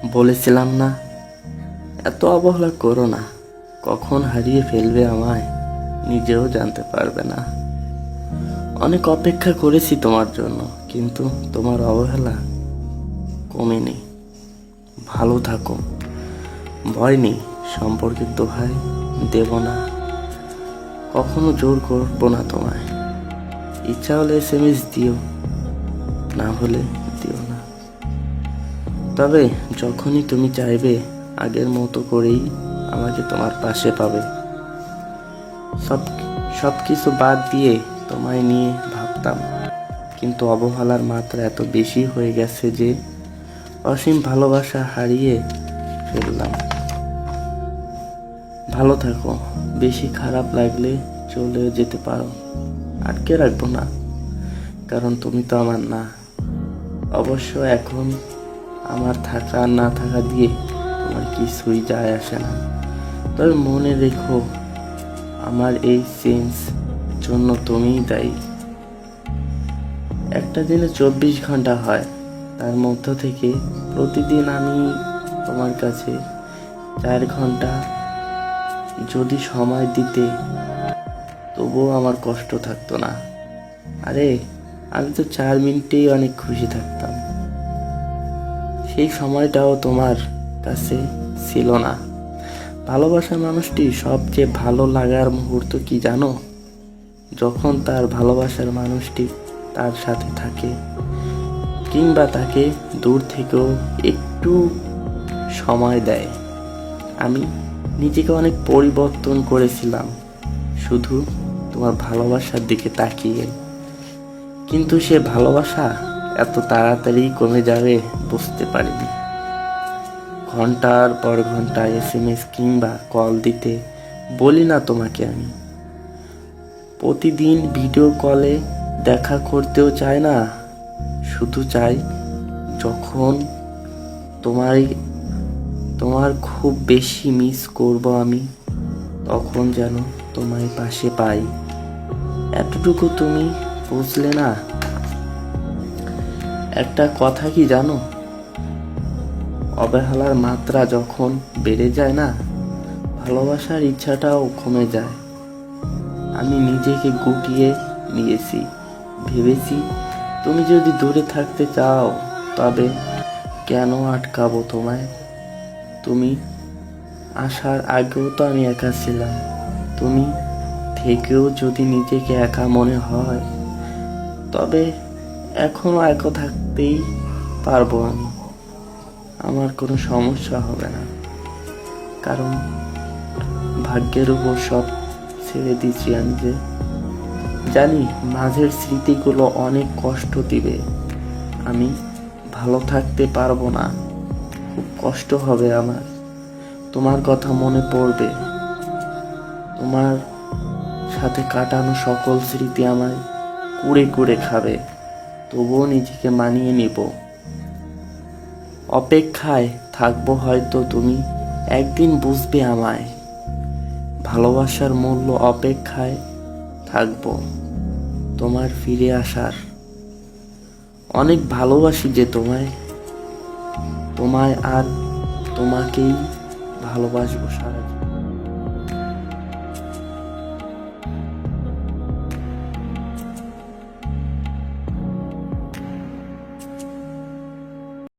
বলেছিলাম না, এত অবহেলা করো না। কখন হারিয়ে ফেলবে আমায় নিজেও জানতে পারবে না। অনেক অপেক্ষা করেছি তোমার জন্য, কিন্তু তোমার অবহেলা কমেনি। ভালো থাকো, ভয় নেই। সম্পর্কের দোহাই দেব না, কখনো জোর করবো না তোমায়। ইচ্ছা হলে SMS দিও, না হলে দিও না। তবে যখনই তুমি চাইবে, আগের মতো করেই আমাকে তোমার পাশে পাবে। সব সব কিছু বাদ দিয়ে তোমায় নিয়ে ভাবতাম, কিন্তু অবহেলার মাত্রা এত বেশি হয়ে গেছে যে অসীম ভালোবাসা হারিয়ে ফেললাম। ভালো থাকো, বেশি খারাপ লাগলে চলে যেতে পারো, আটকে রাখবো না, কারণ তুমি তো আমার না। অবশ্য এখন আমার থাকা আর না থাকা দিয়ে তোমার কিছুই যায় আসে না। তবে মনে রেখো, আমার এই চেঞ্জ জন্য তুমিই দায়ী। একটা দিনে 24 ঘন্টা হয়, তার মধ্য থেকে প্রতিদিন আমি তোমার কাছে 4 ঘন্টা যদি সময় দিতে, তবুও আমার কষ্ট থাকতো না। আরে, আমি তো 4 মিনিটেই অনেক খুশি থাকতাম। সেই সময়টাও তোমার কাছে ছিল না। ভালোবাসার মানুষটি সবচেয়ে ভালো লাগার মুহূর্ত কি জানো? যখন তার ভালোবাসার মানুষটি তার সাথে থাকে, কিংবা তাকে দূর থেকেও একটু সময় দেয়। আমি নিজেকে অনেক পরিবর্তন করেছিলাম শুধু তোমার ভালোবাসার দিকে তাকিয়ে, কিন্তু সে ভালোবাসা এত তাড়াতাড়ি কমে যাবে বুঝতে পারিনি। ঘন্টার পর ঘন্টা SMS কিংবা কল দিতে বলি না তোমাকে আমি, প্রতিদিন ভিডিও কলে দেখা করতেও চাই না। শুধু চাই যখন তোমার খুব বেশি মিস করব আমি, তখন যেন তোমায় পাশে পাই। এতটুকু তুমি বুঝলে না? একটা কথা কি জানো, অবহেলার মাত্রা যখন বেড়ে যায় না, ভালোবাসার ইচ্ছাটাও কমে যায়। আমি নিজেকে গুটিয়ে নিয়েছি, ভেবেছি তুমি যদি দূরে থাকতে চাও, তবে কেন আটকাবো তোমায়? তুমি আসার আগেও তো আমি একা ছিলাম। তুমি থেকেও যদি নিজেকে একা মনে হয়, তবে এখনো একা থাকতেই পারবো আমি। আমার কোনো সমস্যা হবে না, কারণ ভাগ্যের উপর সব ছেড়ে দিচ্ছি আমি। যে জানি মাঝের স্মৃতিগুলো অনেক কষ্ট দিবে, আমি ভালো থাকতে পারবো না, খুব কষ্ট হবে আমার। তোমার কথা মনে পড়বে, তোমার সাথে কাটানো সকল স্মৃতি আমায় কুড়ে কুড়ে খাবে। তবুও নিজেকে মানিয়ে নিব। অপেক্ষায় থাকবো, হয়তো তুমি একদিন বুঝবে আমায়। ভালোবাসার মূল্য অপেক্ষায় থাকবো তোমার ফিরে আসার। অনেক ভালোবাসি যে তোমায় আর তোমাকেই ভালোবাসবো সারা জীবন।